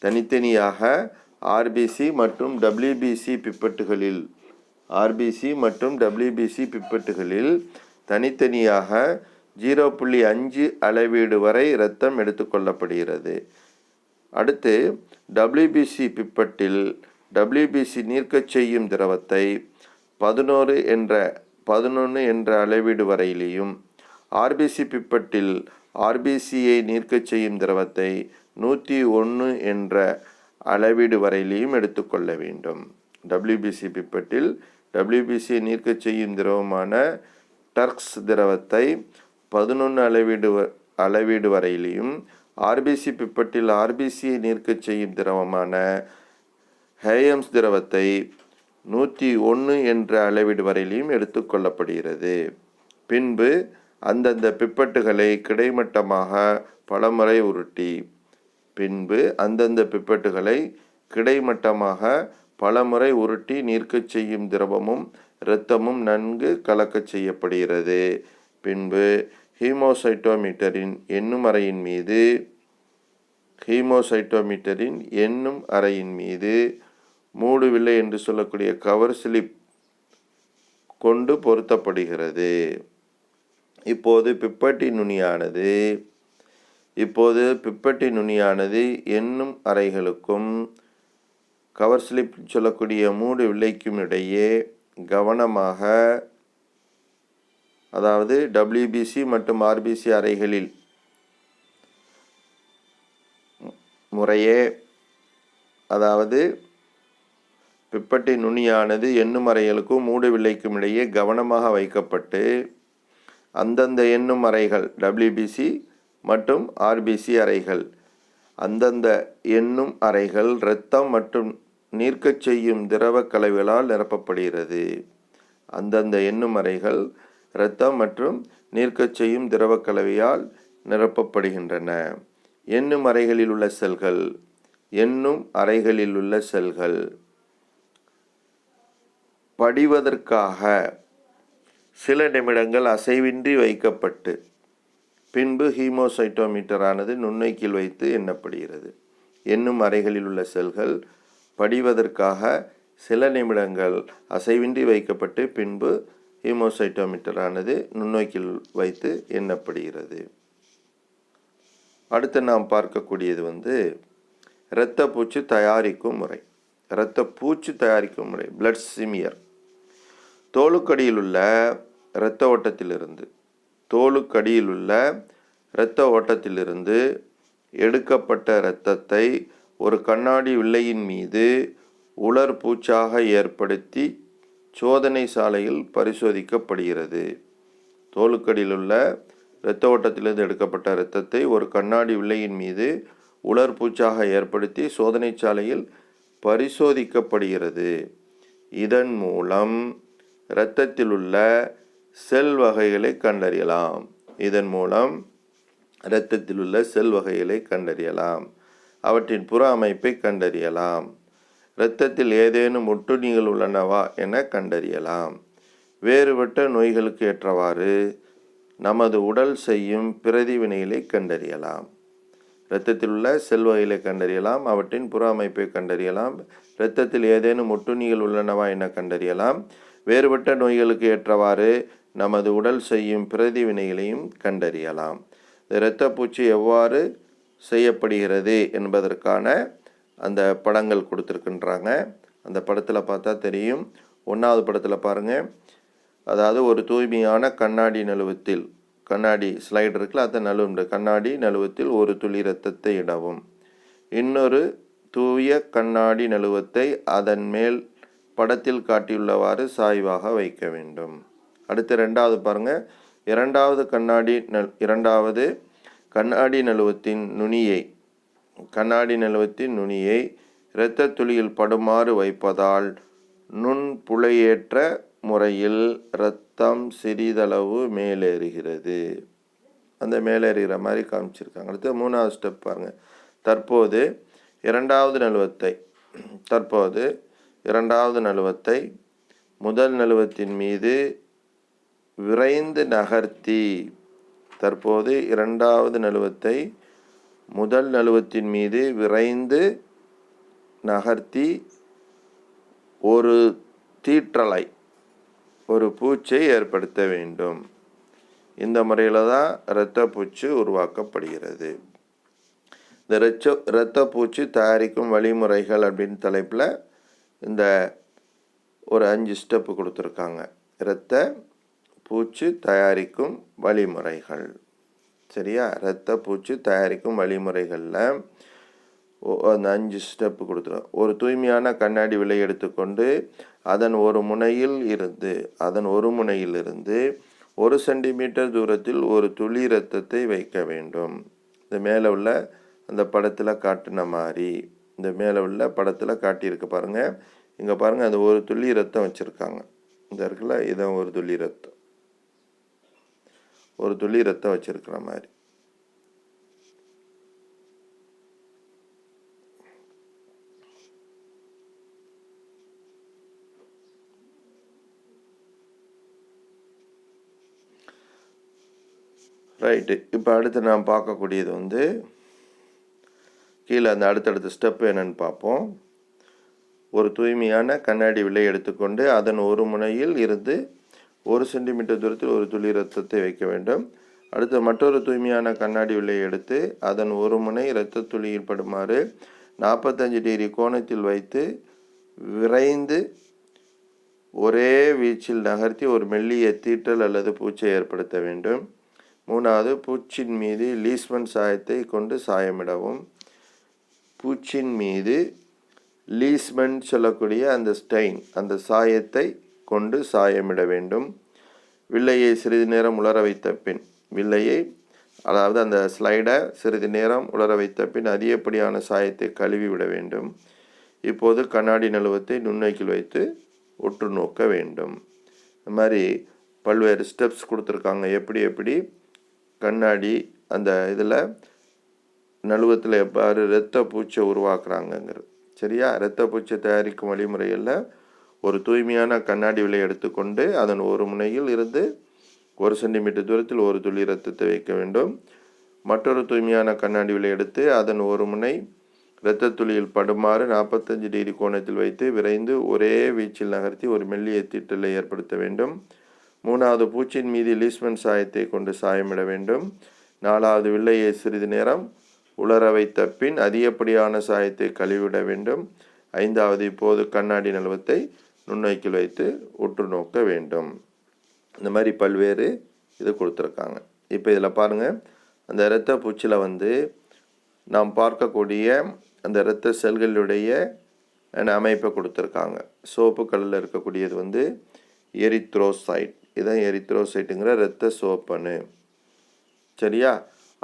தனித்தனியாக ஆர்பிசி மற்றும் டபிள்யூபிசி பிப்பட்டுகளில் தனித்தனியாக 0.5 அளவீடு வரை இரத்தம் எடுத்துக்கொள்ளப்படுகிறது. அடுத்து டபிள்யூபிசி பிப்பட்டில் டபிள்யூபிசி நீர்க்கச் செய்யும் திரவத்தை 11 என்ற அளவீடு வரையிலையும், ஆர்பிசி பிப்பட்டில் ஆர்பிசியை நீர்க்கச் செய்யும் திரவத்தை 101 என்ற அளவீடு வரையிலையும் எடுத்துக்கொள்ள வேண்டும். டபிள்யூபிசி பிப்பட்டில் டபிள்யூபிசியை நீர்க்கச் செய்யும் திரவமான டர்க்ஸ் திரவத்தை 11 அளவீடு வரையிலையும், ஆர்பிசி பிப்பட்டில் ஆர்பிசியை நீர்க்கச் செய்யும் திரவமான ஹேயம்ஸ் திரவத்தை 101 என்ற அளவீடு வரையிலையும் எடுத்துக்கொள்ளப்படுகிறது. பின்பு அந்தந்த பிப்பட்டுகளை கிடைமட்டமாக பலமுறை உருட்டி நீர்க்கச் செய்யும் திரவமும் இரத்தமும் நன்கு கலக்கச் செய்யப்படுகிறது. பின்பு ஹீமோசைட்டோமீட்டரின் எண்ணும் அறையின் மீது மூடுவில்லை என்று சொல்லக்கூடிய கவர் ஸ்லிப் கொண்டு பொருத்தப்படுகிறது. இப்போது பிப்பட்டி நுனியானது எண்ணும் அறைகளுக்கும் கவர் ஸ்லிப் சொல்லக்கூடிய மூடு வில்லைக்கும் இடையே கவனமாக, அதாவது டபிள்யூபிசி மற்றும் ஆர்பிசி அறைகளில் முறையே, அதாவது பிப்பட்டி நுனியானது எண்ணும் அறைகளுக்கும் மூடு வில்லைக்கும் இடையே கவனமாக வைக்கப்பட்டு, அந்தந்த எண்ணும் அறைகள் டபிள்யூபிசி மற்றும் ஆர்பிசி அறைகள், அந்தந்த எண்ணும் அறைகள் இரத்தம் மற்றும் நீர்க்கச் செய்யும் திரவ கலவைகளால் நிரப்பப்படுகிறது. அந்தந்த எண்ணும் அறைகள் இரத்தம் மற்றும் நீர்க்கச் செய்யும் திரவ கலவையால் நிரப்பப்படுகின்றன. எண்ணும் அறைகளில் உள்ள செல்கள் என்னும் அறைகளில் உள்ள செல்கள் படிவதற்காக சில நிமிடங்கள் அசைவின்றி வைக்கப்பட்டு பின்பு ஹீமோசைட்டோமீட்டரானது நுண்ணோக்கில் வைத்து எண்ணப்படுகிறது. என்னும் அறைகளில் உள்ள செல்கள் படிவதற்காக சில நிமிடங்கள் அசைவின்றி வைக்கப்பட்டு பின்பு ஹீமோசைட்டோமீட்டரானது நுண்ணோக்கில் வைத்து எண்ணப்படுகிறது. அடுத்து நாம் பார்க்கக்கூடியது இரத்த பூச்சு தயாரிக்கும் முறை. இரத்த பூச்சு தயாரிக்கும் முறை பிளட் சிமியர். தோலுக்கடியில் உள்ள இரத்த ஓட்டத்திலிருந்து எடுக்கப்பட்ட இரத்தத்தை ஒரு கண்ணாடி வில்லையின் மீது உலர் பூச்சாக ஏற்படுத்தி சோதனை சாலையில் பரிசோதிக்கப்படுகிறது. தோலுக்கடியில் உள்ள இரத்த ஓட்டத்திலிருந்து எடுக்கப்பட்ட இரத்தத்தை ஒரு கண்ணாடி வில்லையின் மீது உலர் பூச்சாக ஏற்படுத்தி சோதனை சாலையில் பரிசோதிக்கப்படுகிறது. இதன் மூலம் இரத்தத்தில் உள்ள செல் வகைகளை கண்டறியலாம். அவற்றின் புற அமைப்பை கண்டறியலாம். இரத்தத்தில் ஏதேனும் ஒட்டுண்ணிகள் உள்ளனவா என கண்டறியலாம். வேறுபட்ட நோய்களுக்கு ஏற்றவாறு நமது உடல் செய்யும் பிரதிவினைகளை கண்டறியலாம். இரத்தத்தில் உள்ள செல் வகைகளை கண்டறியலாம். அவற்றின் புற அமைப்பை கண்டறியலாம். இரத்தத்தில் ஏதேனும் ஒட்டுண்ணிகள் உள்ளனவா என கண்டறியலாம். வேறுபட்ட நோய்களுக்கு ஏற்றவாறு நமது உடல் செய்யும் பிரதிவினைகளையும் கண்டறியலாம். இரத்தப்பூச்சி எவ்வாறு செய்யப்படுகிறது என்பதற்கான அந்த படங்கள் கொடுத்துருக்குன்றாங்க. அந்த படத்தில் பார்த்தா தெரியும். 1வது படத்தில் பாருங்கள். அதாவது ஒரு தூய்மையான கண்ணாடி நழுவத்தில், கண்ணாடி ஸ்லைடு இருக்குல்ல, அதை நழுவுண்டு கண்ணாடி நழுவத்தில் ஒரு துளி இரத்தத்தை இடவும். இன்னொரு தூய கண்ணாடி நழுவத்தை அதன் மேல் படத்தில் காட்டியுள்ளவாறு சாய்வாக வைக்க வேண்டும். அடுத்து 2வது பாருங்கள். இரண்டாவது கண்ணாடி நழுவத்தின் நுனியை இரத்த துளியில் படுமாறு வைப்பதால் நுண்புழையேற்ற முறையில் இரத்தம் சிறிதளவு மேலேறுகிறது. அந்த மேலேறுகிற மாதிரி காமிச்சிருக்காங்க. அடுத்து 3வது ஸ்டெப் பாருங்கள். தற்போது இரண்டாவது நழுவத்தை முதல் நழுவத்தின் மீது விரைந்து நகர்த்தி முதல் நழுவத்தின் மீது விரைந்து நகர்த்தி ஒரு தீற்றலை, ஒரு பூச்சை ஏற்படுத்த வேண்டும். இந்த முறையில் தான் இரத்தப்பூச்சு உருவாக்கப்படுகிறது. இந்த இரத்தப்பூச்சு தயாரிக்கும் வழிமுறைகள் அப்படின்னு தலைப்பில் இந்த ஒரு 5 ஸ்டெப்பு கொடுத்துருக்காங்க. இரத்த பூச்சு தயாரிக்கும் வழிமுறைகள். சரியா? இரத்த பூச்சு தயாரிக்கும் வழிமுறைகளில் அந்த 5 ஸ்டெப்பு கொடுத்துருவோம். ஒரு தூய்மையான கண்ணாடி விலை எடுத்துக்கொண்டு அதன் ஒரு முனையில் இருந்து 1 சென்டிமீட்டர் தூரத்தில் ஒரு துளி இரத்தத்தை வைக்க வேண்டும். இந்த மேலே உள்ள அந்த படத்தில் காட்டின மாதிரி, இந்த மேலே உள்ள படத்தில் காட்டியிருக்கு பாருங்கள். இங்கே பாருங்கள், அது ஒரு துளி இரத்தம் வச்சுருக்காங்க. இந்த இருக்குல்ல, இதான் ஒரு துளி இரத்தம் வச்சுருக்கிற மாதிரி. ரைட்டு. இப்போ அடுத்து நாம் பார்க்கக்கூடியது கீழே அந்த அடுத்தடுத்த ஸ்டெப்பு என்னென்னு பார்ப்போம். ஒரு தூய்மையான கண்ணாடி விலை எடுத்துக்கொண்டு அதன் ஒரு முனையில் இருந்து 1 சென்டிமீட்டர் தூரத்தில் ஒரு துளி இரத்தத்தை வைக்க வேண்டும். அடுத்து மற்றொரு தூய்மையான கண்ணாடி விலை எடுத்து அதன் ஒரு முனை இரத்த துளியில் படுமாறு 45 டிகிரி கோணத்தில் வைத்து விரைந்து ஒரே வீச்சில் நகர்த்தி ஒரு மெல்லிய தீட்டல் அல்லது பூச்சை ஏற்படுத்த வேண்டும். 3வது, பூச்சின் மீது லீஸ்மன் சாயத்தை கொண்டு சாயமிடவும். பூச்சின் மீது லீஸ்மன் சொல்லக்கூடிய அந்த ஸ்டெயின், அந்த சாயத்தை கொண்டு சாயமிட வேண்டும். வில்லையை சிறிது நேரம் உலர வைத்த பின், அதாவது அந்த ஸ்லைடை சிறிது நேரம் உலர வைத்த பின் அதிகப்படியான சாயத்தை கழுவி விட வேண்டும். இப்போது கண்ணாடி நழுவத்தை நுண்ணோக்கில் வைத்து உற்று நோக்க வேண்டும். இந்த மாதிரி பல்வேறு ஸ்டெப்ஸ் கொடுத்துருக்காங்க. எப்படி கண்ணாடி அந்த இதில் நழுவத்தில் எவ்வாறு இரத்த பூச்சை உருவாக்குறாங்கங்கிறது. சரியா? இரத்த பூச்சை தயாரிக்கும் வழிமுறைகளில் ஒரு தூய்மையான கண்ணாடி விலை எடுத்துக்கொண்டு அதன் ஒரு முனையில் இருந்து 1 சென்டிமீட்டர் தூரத்தில் ஒரு துளி இரத்தத்தை வைக்க வேண்டும். மற்றொரு தூய்மையான கண்ணாடி விலை எடுத்து அதன் ஒரு முனை இரத்த துளியில் படுமாறு 45 டிகிரி கோணத்தில் வைத்து விரைந்து ஒரே வீச்சில் நகர்த்தி ஒரு மெல்லிய தீட்டலை ஏற்படுத்த வேண்டும். 3வது பூச்சின் மீது லீஸ்மன் சாயத்தை கொண்டு சாயமிட வேண்டும். 4வது வில்லையை சிறிது நேரம் உலர வைத்த பின் அதிகப்படியான சாயத்தை கழுவிட வேண்டும். 5வது இப்போது கண்ணாடி நழுவத்தை நுண்ணோக்கில் வைத்து உற்று நோக்க வேண்டும். இந்த மாதிரி பல்வேறு இது கொடுத்துருக்காங்க. இப்போ இதில் பாருங்கள், அந்த இரத்த பூச்சியில் வந்து நாம் பார்க்கக்கூடிய அந்த இரத்த செல்களுடைய அமைப்பை கொடுத்துருக்காங்க. சோப்பு கலரில் இருக்கக்கூடியது வந்து எரித்ரோசைட். இதான் எரித்ரோசைட்டுங்கிற இரத்த சோப்பனு. சரியா?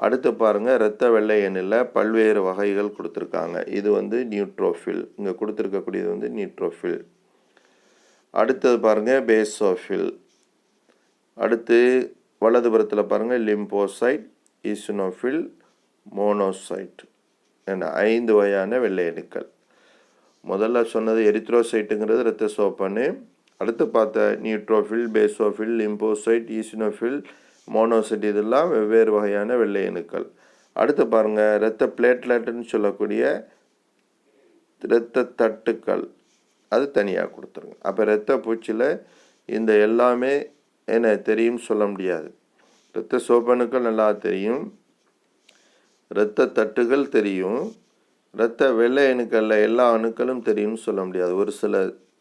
அடுத்து பாருங்கள், இரத்த வெள்ளை அணுல பல்வேறு வகைகள் கொடுத்துருக்காங்க. இது வந்து நியூட்ரோஃபில். இங்கே கொடுத்துருக்கக்கூடியது வந்து நியூட்ரோஃபில். அடுத்தது பாருங்கள் பேசோஃபில். அடுத்து வலதுபுறத்தில் பாருங்கள் லிம்போசைட், ஈசினோஃபில், மோனோசைட் என 5 வகையான வெள்ளை அணுக்கள். முதல்ல சொன்னது எரித்ரோசைட்டுங்கிறது இரத்த சோப்பனு. அடுத்து பார்த்த neutrophil, basophil, lymphocyte, eosinophil, monocyte இதெல்லாம் வெவ்வேறு வகையான வெள்ளை அணுக்கள். அடுத்து பாருங்கள் இரத்த பிளேட்லெட்டுன்னு சொல்லக்கூடிய இரத்த தட்டுக்கள், அது தனியாக கொடுத்துருங்க. அப்போ இரத்த பூச்சியில் இந்த எல்லாமே என்ன தெரியும் சொல்ல முடியாது. இரத்த சோப்பணுக்கள் நல்லா தெரியும், இரத்த தட்டுகள் தெரியும், இரத்த வெள்ளை அணுக்களில் எல்லா அணுக்களும் தெரியும்னு சொல்ல முடியாது. ஒரு சில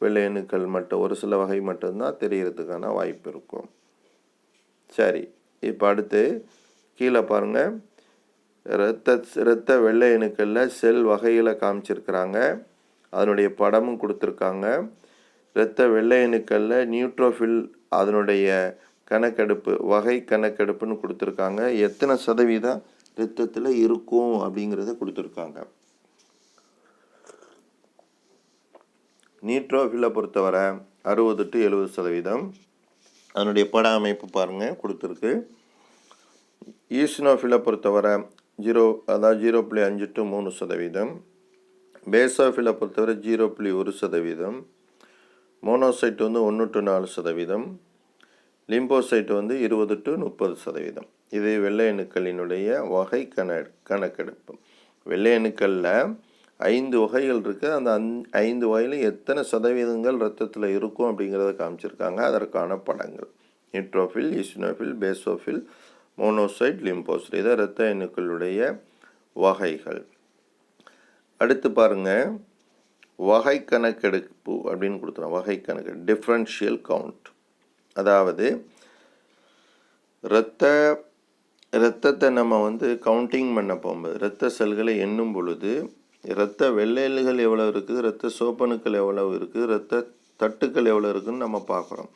வெள்ளை அணுக்கள் மட்டும், ஒரு சில வகை மட்டும்தான் தெரியறதுக்கான வாய்ப்பு இருக்கும். சரி, இப்போ அடுத்து கீழே பாருங்கள், இரத்த வெள்ளை அணுக்களில் செல் வகைகளை காமிச்சிருக்கிறாங்க, அதனுடைய படமும் கொடுத்துருக்காங்க. இரத்த வெள்ளை அணுக்களில் நியூட்ரோஃபில் அதனுடைய கணக்கெடுப்பு, வகை கணக்கெடுப்புன்னு கொடுத்துருக்காங்க. எத்தனை சதவீதம் இரத்தத்தில் இருக்கும் அப்படிங்கிறத கொடுத்துருக்காங்க. நியூட்ரோஃபிலை பொறுத்தவரை 60 to 70%. அதனுடைய பட அமைப்பு பாருங்கள் கொடுத்துருக்கு. ஈசினோஃபிலை பொறுத்தவரை 0.5 to 3%. பேசோஃபிலை பொறுத்தவரை 0.1%. மோனோசைட் வந்து 1 to 4%. லிம்போசைட் வந்து 20 to 30%. இது வெள்ளை அணுக்களினுடைய வகை கணக்கெடுப்பு. வெள்ளை அணுக்களில் 5 வகைகள் இருக்குது. அந்த 5 வகையில் எத்தனை சதவீதங்கள் இரத்தத்தில் இருக்கும் அப்படிங்கிறத காமிச்சிருக்காங்க. அதற்கான படங்கள் neutrophil, eosinophil, basophil, monocyte, lymphocyte. இதை இரத்த அணுக்களுடைய வகைகள். அடுத்து பாருங்கள், வகை கணக்கெடுப்பு அப்படின்னு கொடுத்துருவோம். வகை கணக்கெடுப்பு டிஃப்ரென்ஷியல் கவுண்ட். அதாவது இரத்தத்தை நம்ம வந்து கவுண்டிங் பண்ண போகும்போது, இரத்த செல்களை எண்ணும் பொழுது இரத்த வெள்ளைகள் எவ்வளோ இருக்குது, இரத்த சோப்பணுக்கள் எவ்வளோ இருக்குது, இரத்த தட்டுக்கள் எவ்வளோ இருக்குதுன்னு நம்ம பார்க்குறோம்.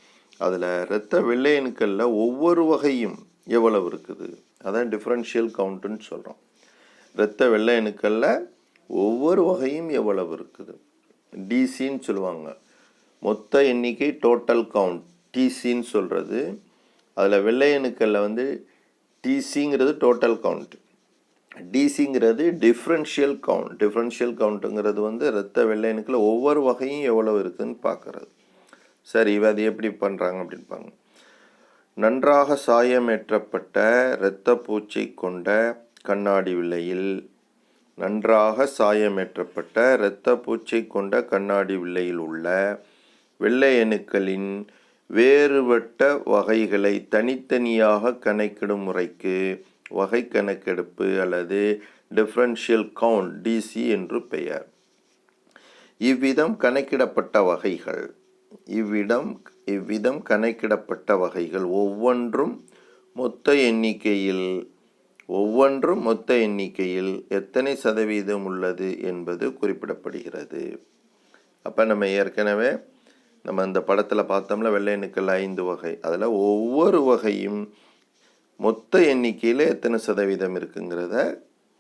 அதில் இரத்த வெள்ளை அணுக்களில் ஒவ்வொரு வகையும் எவ்வளவு இருக்குது, அதான் டிஃப்ரென்ஷியல் கவுண்ட்டுன்னு சொல்கிறோம். இரத்த வெள்ளை அணுக்களில் ஒவ்வொரு வகையும் எவ்வளவு இருக்குது, டிசின்னு சொல்லுவாங்க. மொத்த எண்ணிக்கை டோட்டல் கவுண்ட் டிசின்னு சொல்கிறது. அதில் வெள்ளை அணுக்களில் வந்து டிசிங்கிறது டோட்டல் கவுண்ட், டிசிங்கிறது டிஃப்ரென்ஷியல் கவுண்ட். டிஃப்ரென்ஷியல் கவுண்ட்டுங்கிறது வந்து இரத்த வெள்ளை அணுக்களில் ஒவ்வொரு வகையும் எவ்வளோ இருக்குதுன்னு பார்க்குறது. சரி, அது எப்படி பண்ணுறாங்க அப்படின்னு பாருங்க. நன்றாக சாயமேற்றப்பட்ட இரத்த பூச்சை கொண்ட கண்ணாடி வில்லையில், நன்றாக சாயமேற்றப்பட்ட இரத்த பூச்சை கொண்ட கண்ணாடி வில்லையில் உள்ள வெள்ளை அணுக்களின் வேறுபட்ட வகைகளை தனித்தனியாக கணக்கிடும் முறைக்கு வகை கணக்கெடுப்பு அல்லது டிஃப்ரென்ஷியல் கவுண்ட் டிசி என்று பெயர். இவ்விதம் கணக்கிடப்பட்ட வகைகள் ஒவ்வொன்றும் மொத்த எண்ணிக்கையில் எத்தனை சதவீதம் உள்ளது என்பது குறிப்பிடப்படுகிறது. அப்போ நம்ம ஏற்கனவே இந்த படத்தில் பார்த்தோம்ல, வெள்ளை அணுக்கள் 5 வகை, அதில் ஒவ்வொரு வகையும் மொத்த எண்ணிக்கையில் எத்தனை சதவீதம்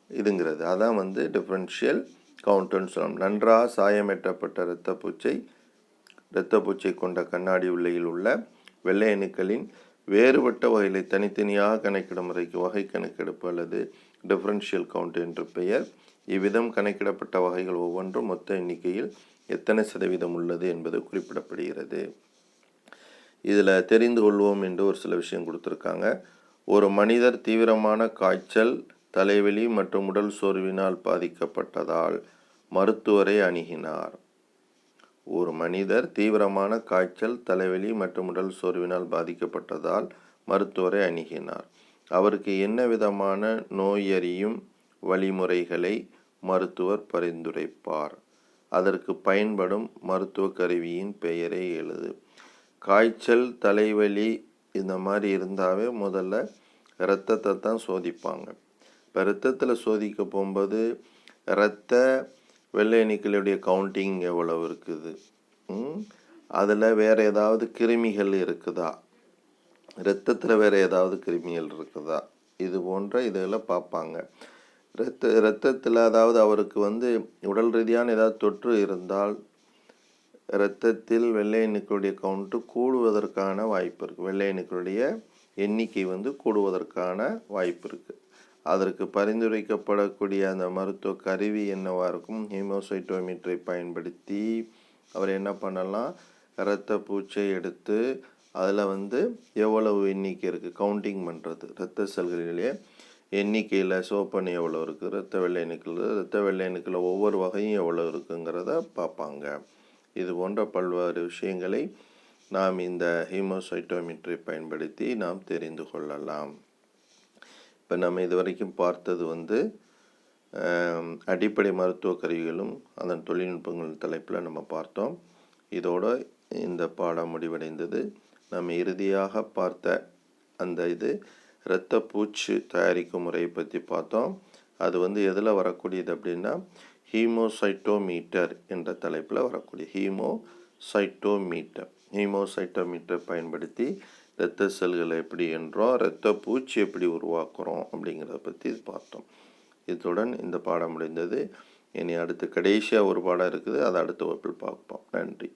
இதுங்கிறது அதான் வந்து டிஃப்ரென்ஷியல் கவுண்ட்டுன்னு சொல்லணும். நன்றாக சாயமேற்றப்பட்ட இரத்த பூச்சை கொண்ட கண்ணாடி வில்லையில் உள்ள வெள்ளை அணுக்களின் வேறுபட்ட வகைகளை தனித்தனியாக கணக்கிடும் முறைக்கு வகை கணக்கெடுப்பு அல்லது டிஃபரன்ஷியல் கவுண்ட் என்று பெயர். இவ்விதம் கணக்கிடப்பட்ட வகைகள் ஒவ்வொன்றும் மொத்த எண்ணிக்கையில் எத்தனை சதவீதம் உள்ளது என்பது குறிப்பிடப்படுகிறது. இதில் தெரிந்து கொள்வோம் என்று ஒரு சில விஷயம் கொடுத்துருக்காங்க. ஒரு மனிதர் தீவிரமான காய்ச்சல், தலைவலி மற்றும் உடல் சோர்வினால் பாதிக்கப்பட்டதால் மருத்துவரை அணுகினார். ஒரு மனிதர் தீவிரமான காய்ச்சல், தலைவலி மற்றும் உடல் சோர்வினால் பாதிக்கப்பட்டதால் மருத்துவரை அணுகினார். அவருக்கு என்ன விதமான நோயறியும் வழிமுறைகளை மருத்துவர் பரிந்துரைப்பார்? அதற்கு பயன்படும் மருத்துவ கருவியின் பெயரை எழுது. காய்ச்சல், தலைவலி இந்த மாதிரி இருந்தாவே முதல்ல இரத்தத்தை தான் சோதிப்பாங்க. இப்போ இரத்தத்தில் சோதிக்க போகும்போது இரத்த வெள்ளை அணுக்களுடைய கவுண்டிங் எவ்வளவு இருக்குது, அதில் வேறு ஏதாவது கிருமிகள் இருக்குதா, இரத்தத்தில் வேறு ஏதாவது கிருமிகள் இருக்குதா, இது போன்ற இதெல்லாம் பார்ப்பாங்க. இரத்தத்தில் அதாவது அவருக்கு உடல் ரீதியான ஏதாவது தொற்று இருந்தால் இரத்தத்தில் வெள்ளை அணுக்களுடைய கவுண்ட்டு கூடுவதற்கான வாய்ப்பு இருக்குது. வெள்ளை அணுக்களுடைய எண்ணிக்கை கூடுவதற்கான வாய்ப்பு இருக்குது. அதற்கு பரிந்துரைக்கப்படக்கூடிய அந்த மருத்துவ கருவி என்னவாக இருக்கும்? ஹீமோசைட்டோமீட்டரை பயன்படுத்தி அவர் என்ன பண்ணலாம், இரத்த பூச்சை எடுத்து அதில் எவ்வளவு எண்ணிக்கை இருக்குது கவுண்டிங் பண்ணுறது. இரத்த செல்களிலேயே எண்ணிக்கையில் சோப்பணி எவ்வளோ இருக்குது, இரத்த வெள்ளை அணுக்கள் ஒவ்வொரு வகையும் எவ்வளோ இருக்குங்கிறத பார்ப்பாங்க. இது போன்ற பல்வேறு விஷயங்களை நாம் இந்த ஹீமோசைட்டோமீட்டரை பயன்படுத்தி நாம் தெரிந்து கொள்ளலாம். இப்போ நம்ம இது வரைக்கும் பார்த்தது அடிப்படை மருத்துவ கருவிகளும் அதன் தொழில்நுட்பங்கள் தலைப்பில் நம்ம பார்த்தோம். இதோட இந்த பாடம் முடிவடைந்தது. நம்ம இறுதியாக பார்த்த அந்த இரத்த பூச்சு தயாரிக்கும் முறையை பற்றி பார்த்தோம். அது எதில் வரக்கூடியது அப்படின்னா ஹீமோசைட்டோமீட்டர் என்ற தலைப்பில் வரக்கூடிய ஹீமோசைட்டோமீட்டர் பயன்படுத்தி இரத்த செல்களை எப்படி என்றோம், இரத்த பூச்சி எப்படி உருவாக்குறோம் அப்படிங்கிறத பற்றி பார்த்தோம். இத்துடன் இந்த பாடம் முடிந்தது. இனி அடுத்து கடைசியாக ஒரு பாடம் இருக்குது, அதை அடுத்த வகுப்பில் பார்ப்போம். நன்றி.